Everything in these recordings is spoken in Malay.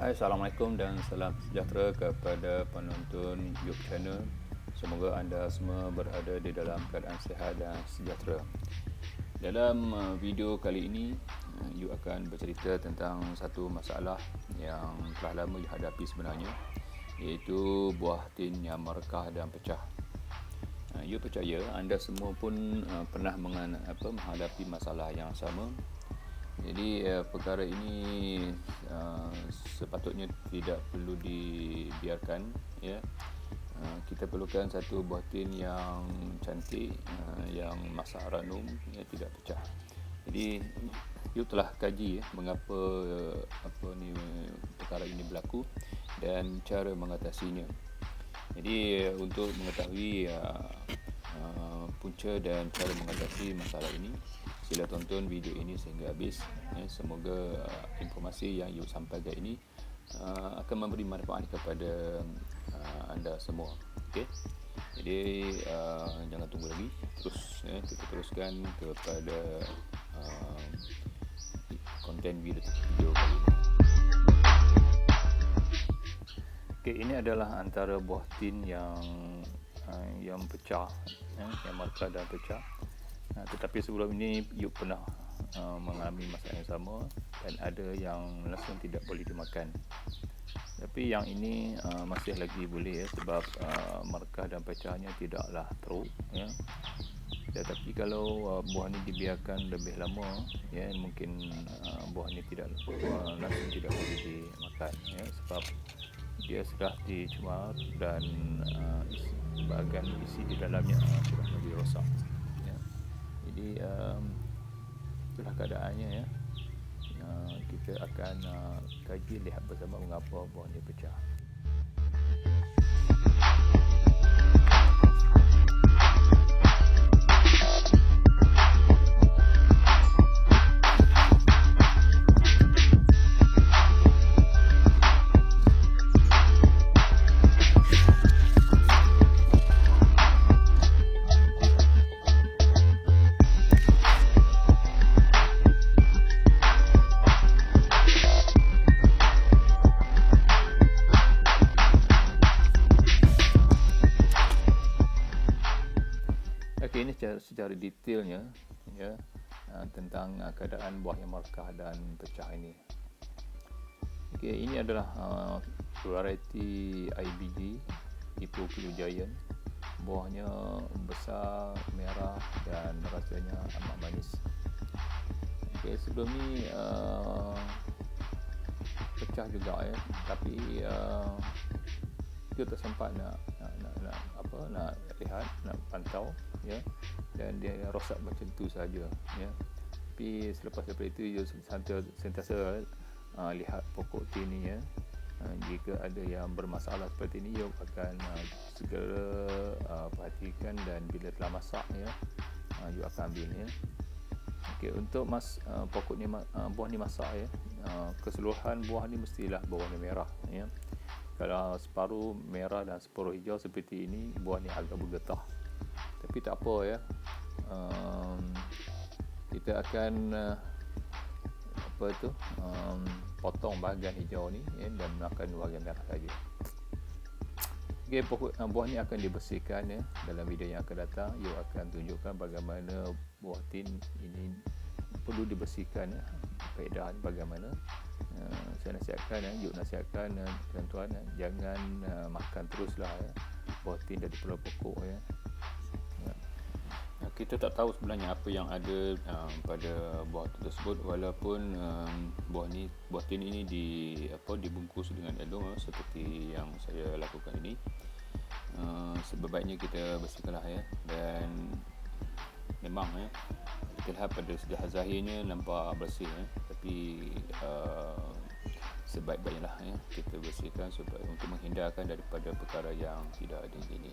Hai, Assalamualaikum dan salam sejahtera kepada penonton YouTube channel. Semoga anda semua berada di dalam keadaan sihat dan sejahtera. Dalam video kali ini, you akan bercerita tentang satu masalah yang telah lama you hadapi sebenarnya, iaitu buah tin yang merekah dan pecah. You percaya anda semua pun pernah menghadapi masalah yang sama. Jadi perkara ini sepatutnya tidak perlu dibiarkan, ya. Kita perlukan satu buah tin yang cantik, yang masak ranum, ya, tidak pecah. Jadi you telah kaji mengapa perkara ini berlaku dan cara mengatasinya. Jadi untuk mengetahui punca dan cara mengatasi masalah ini, sila tonton video ini sehingga habis. Semoga informasi yang you sampaikan ini akan memberi manfaat kepada anda semua. Okey. Jadi jangan tunggu lagi, terus kita teruskan kepada konten video kali ini. Okey, ini adalah antara buah tin yang pecah, yang merekah dan pecah. Tetapi sebelum ini you pernah mengalami masalah yang sama dan ada yang langsung tidak boleh dimakan. Tapi yang ini masih lagi boleh, sebab merekah dan pecahnya tidaklah teruk, ya. Tetapi kalau buah ni dibiarkan lebih lama, ya, mungkin buah ni langsung tidak boleh dimakan, ya, sebab dia sudah dicemar dan bahagian isi di dalamnya sudah mulai rosak, ya. Jadi itulah keadaannya, ya. Kita akan kaji, lihat bersama mengapa buah ni pecah. Okey, ini secara detailnya, ya, tentang keadaan buah yang merekah dan pecah ini. Okey, ini adalah variety IBG Ipopilo Giant. Buahnya besar, merah dan rasanya amat manis. Okey, sebelum ni pecah juga, ya, tapi kita tak sempat nak lihat, nak pantau, ya, dan dia rosak macam tu saja, ya. Tapi selepas daripada itu, you sentiasa lihat pokok tin ni, ya. Jika ada yang bermasalah seperti ini, you akan segera perhatikan, dan bila telah masak, ya, you akan ambil, ya. Okey, untuk pokok ni, buah ni masak, ya, keseluruhan buah ni mestilah berwarna merah, ya. Kalau separuh merah dan separuh hijau seperti ini, buah ni agak bergetah. Tapi tak apa, ya. Kita akan potong bahagian hijau ni, ya, dan makan bahagian merah saja. Okey, buah ni akan dibersihkan, ya. Dalam video yang akan datang, you akan tunjukkan bagaimana buah tin ini perlu dibersihkan, ya. Kaedah bagaimana. Saya nasihatkan, nasihatkan tuan-tuan, jangan makan teruslah, ya, buah tin dari pokok, ya. Kita tak tahu sebenarnya apa yang ada pada buah tersebut, walaupun buah tin ini dibungkus dengan elong, seperti yang saya lakukan ini. Sebaiknya kita bersihkanlah, ya. Dan memang, ya, kita lihat pada zahirnya nampak bersih, ya. Tapi sebaik-baiknya, ya, kita bersihkan supaya untuk menghindarkan daripada perkara yang tidak ada ini.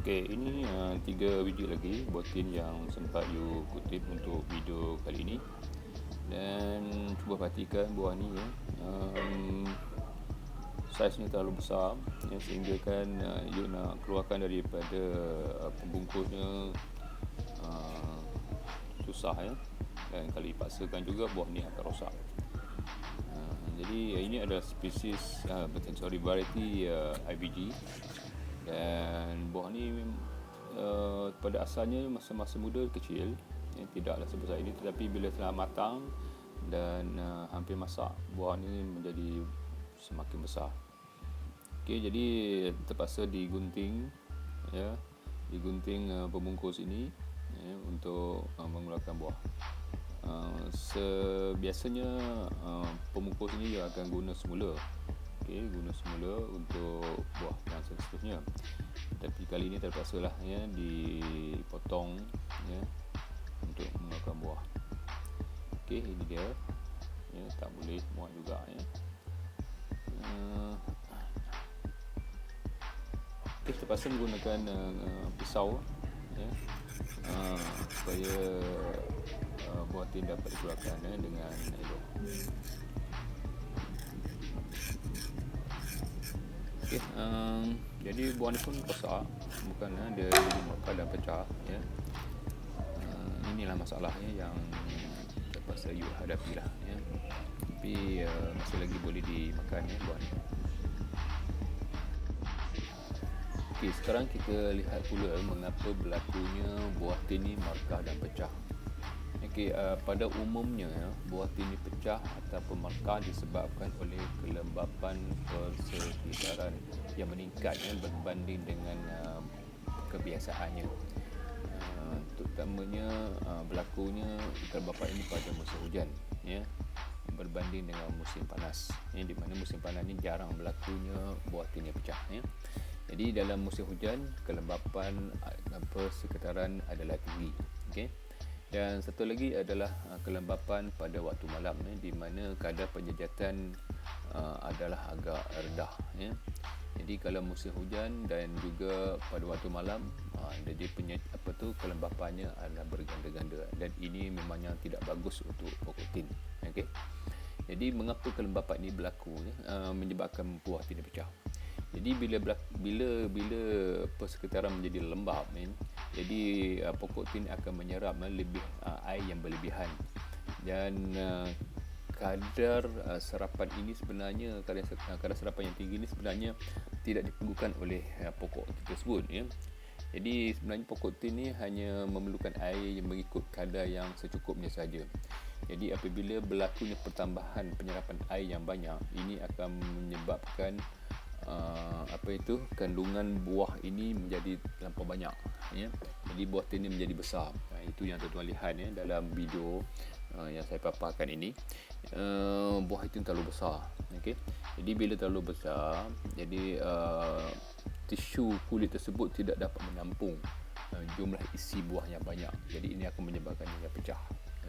Okey, ini 3 biji lagi buah tin yang sempat you kutip untuk video kali ini. Dan cuba perhatikan buah ni, ya. saiznya terlalu besar, ya, sehingga kan you nak keluarkan daripada pembungkusnya susah, ya, dan kalau dipaksakan juga buah ni akan rosak. Jadi ini adalah spesies variety IBG, dan buah ni pada asalnya masa-masa muda kecil, ya, tidaklah sebesar ini, tetapi bila telah matang dan hampir masak, buah ni menjadi semakin besar. Okey, jadi terpaksa digunting, ya, pembungkus ini, ya, untuk mengeluarkan buah. Biasanya pembungkus ini dia akan guna semula, untuk buah yang seterusnya. Tapi kali ini terpaksalah, ya, dipotong, ya, untuk mengeluarkan buah. Okey, ini dia, ya, tak boleh muat juga, ya. Okey, terpaksa menggunakan pisau, ya, supaya buah tin dapat dikeluarkan, ya, dengan elok. Okey, jadi buah ni pun rosak, bukan dia jadi mekar dan pecah, ya. Inilah masalahnya yang terpaksa you hadapilah, ya. Tapi masih lagi boleh dimakan, ya, buah ni. Okey, sekarang kita lihat pula mengapa berlakunya buah tin ni markah dan pecah. Okey, pada umumnya, buah tin ni pecah ataupun markah disebabkan oleh kelembapan persekitaran yang meningkat, ya, berbanding dengan kebiasaannya. Terutamanya berlakunya kelembapan ini pada musim hujan, ya, berbanding dengan musim panas, ya, di mana musim panas ni jarang berlakunya buah tin yang pecah, ya. Jadi dalam musim hujan, kelembapan persekitaran adalah tinggi, okey. Dan satu lagi adalah kelembapan pada waktu malam, ya, di mana kadar penjejatan adalah agak rendah, ya. Jadi kalau musim hujan dan juga pada waktu malam, jadi kelembapannya adalah berganda-ganda, dan ini memangnya tidak bagus untuk pokok tin, okey. Jadi mengapa kelembapan ini berlaku, ya, menyebabkan buah tin pecah? Jadi bila persekitaran menjadi lembap, jadi pokok tin akan menyerap lebih air yang berlebihan, dan kadar serapan ini sebenarnya, kadar serapan yang tinggi ini sebenarnya tidak diperlukan oleh pokok tersebut, ya. Jadi sebenarnya pokok tin ni hanya memerlukan air yang mengikut kadar yang secukupnya saja. Jadi apabila berlakunya pertambahan penyerapan air yang banyak, ini akan menyebabkan kandungan buah ini menjadi terlampau banyak, ya. Jadi buah tin ini menjadi besar. Itu yang tuan-tuan lihat, ya, dalam video yang saya paparkan ini. Buah itu terlalu besar, okey. Jadi bila terlalu besar, jadi tisu kulit tersebut tidak dapat menampung jumlah isi buah yang banyak. Jadi ini akan menyebabkan ia pecah,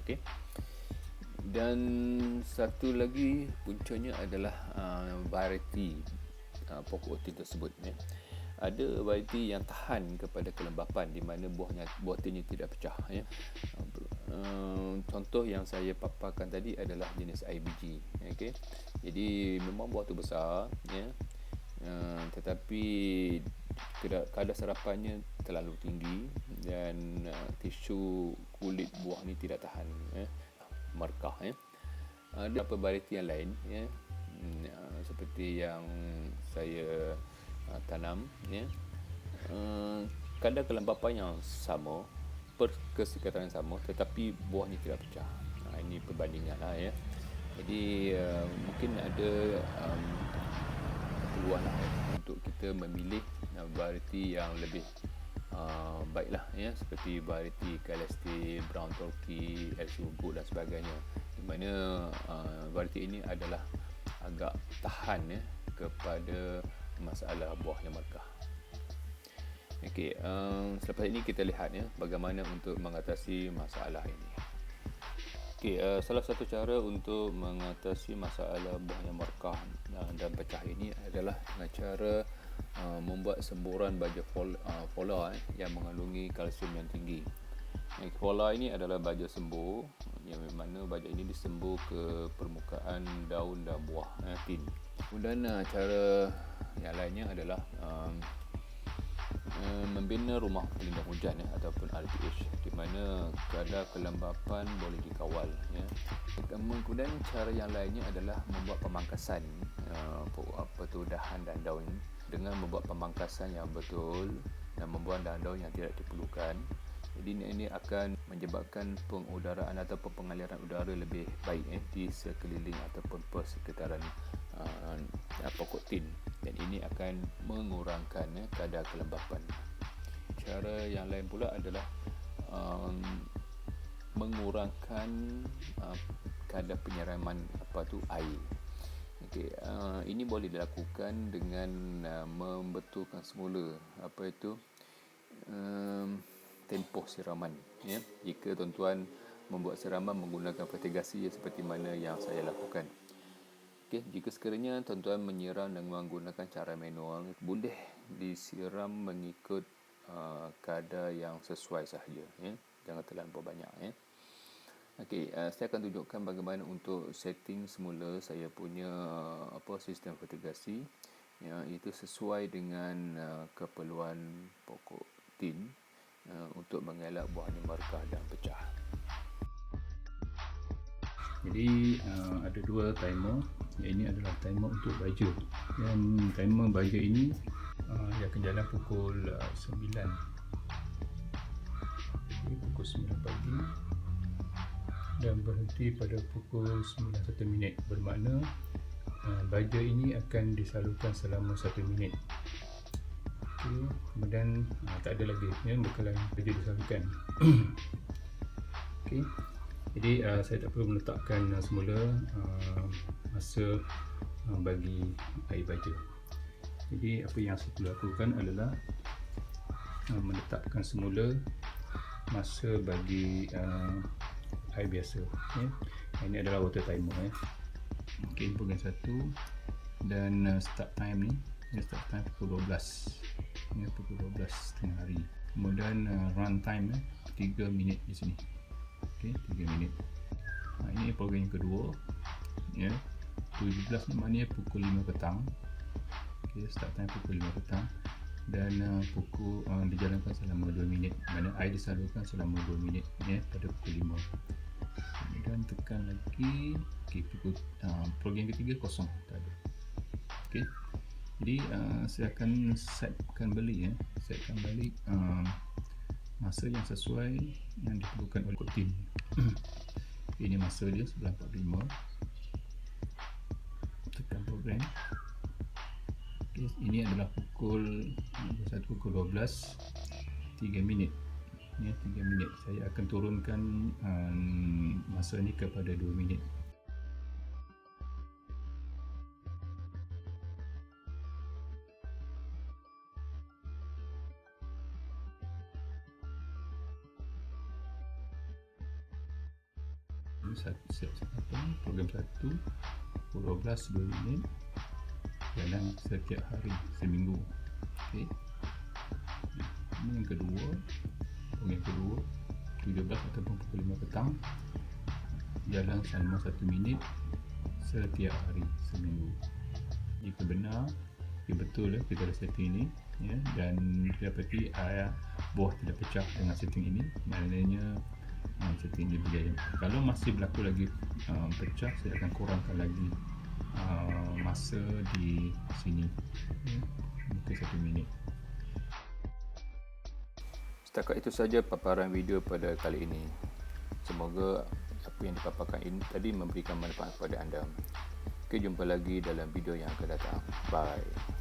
okey. Dan satu lagi puncanya adalah variety pokok tin tersebut, ya. Ada variety yang tahan kepada kelembapan, di mana buah tinnya tidak pecah, ya. Contoh yang saya paparkan tadi adalah jenis IBG, okey. Jadi memang buah tu besar, ya, tetapi kadar serapannya terlalu tinggi, dan tisu kulit buah ni tidak tahan, ya, markah, ya. Ada apa variety yang lain, ya, seperti yang saya tanam, ya, kadar kelembapan yang sama, persekitaran yang sama, tetapi buahnya tidak pecah. Ini perbandingan, ya. Jadi mungkin ada peluang, ya, untuk kita memilih variety yang lebih baiklah, ya, seperti variety Celeste, Brown Turkey, Elsu Good dan sebagainya, di mana variety ini adalah agak tahan, ya, kepada masalah buah yang markah. Okey, selepas ini kita lihat, ya, bagaimana untuk mengatasi masalah ini. Okey, salah satu cara untuk mengatasi masalah buah yang markah dan pecah ini adalah dengan cara membuat semburan baja foliar yang mengandungi kalsium yang tinggi. Koala ini adalah baja sembuh, yang mana baja ini disembur ke permukaan daun dan buah tin. Kemudian cara yang lainnya adalah membina rumah pelindung hujan ataupun RPH, di mana kadar kelembapan boleh dikawal ya. Kemudian cara yang lainnya adalah membuat pemangkasan dahan dan daun dengan membuat pemangkasan yang betul dan membuang daun-daun yang tidak diperlukan. Jadi ini akan menyebabkan pengudaraan ataupun pengaliran udara lebih baik di sekeliling ataupun persekitaran pokok tin, dan ini akan mengurangkan kadar kelembapan. Cara yang lain pula adalah mengurangkan kadar penyiraman air. Ini boleh dilakukan dengan membetulkan semula tempoh siraman ya. Jika tuan-tuan membuat siraman menggunakan fertigasi seperti mana yang saya lakukan. Jika sekiranya tuan-tuan menyiram dengan menggunakan cara manual, boleh disiram mengikut kadar yang sesuai sahaja ya. Jangan terlampau banyak ya. Saya akan tunjukkan bagaimana untuk setting semula saya punya sistem fertigasi ya, itu sesuai dengan keperluan pokok tin untuk mengelak buah ni merekah dan pecah. Jadi ada dua timer. Yang ini adalah timer untuk baja, dan timer baja ini dia akan jalan pukul 9. Pukul 9 pagi dan berhenti pada pukul 9:01. Bermakna baja ini akan disalurkan selama 1 minit. Kemudian tak ada lagi ya, bekalan baja disalurkan. Jadi saya tak perlu meletakkan semula masa bagi air baja. Jadi apa yang saya perlu lakukan adalah meletakkan semula masa bagi air biasa ya. Ini adalah water timer ya. Ini program 1 dan start time ni start time pukul 12 ya, pukul 12 tengah hari. Kemudian run time 3 minit di sini. 3 minit. Ini program yang kedua ya. 17 ni maknanya pukul 5 petang. Start time pukul 5 petang dan dijalankan selama 2 minit. Mana air disalurkan selama 2 minit ya, pada pukul 5. Kemudian tekan lagi. Pukul program ketiga kosong, tak ada. Jadi saya akan setkan balik masa yang sesuai yang diperlukan oleh tim. Ini masa dia 9:45. Tekan program. Ini adalah pukul 12, 3 minit ya, 3 minit. Saya akan turunkan masa ni kepada 2 minit. Program 1 pukul 12 2 minit, jalan setiap hari seminggu. Ini yang kedua, program kedua 17 ataupun pukul 5 petang, jalan selama 1 minit setiap hari seminggu. Jika benar, betul kita ada setting ini ya, dan kita dapati buah tidak pecah dengan setting ini, maknanya setting dia berjaya. Kalau masih berlaku lagi pecah, saya akan kurangkan lagi masa di sini mungkin 1 minit. Setakat itu saja paparan video pada kali ini. Semoga apa yang dipaparkan ini tadi memberikan manfaat kepada anda. Jumpa lagi dalam video yang akan datang. Bye.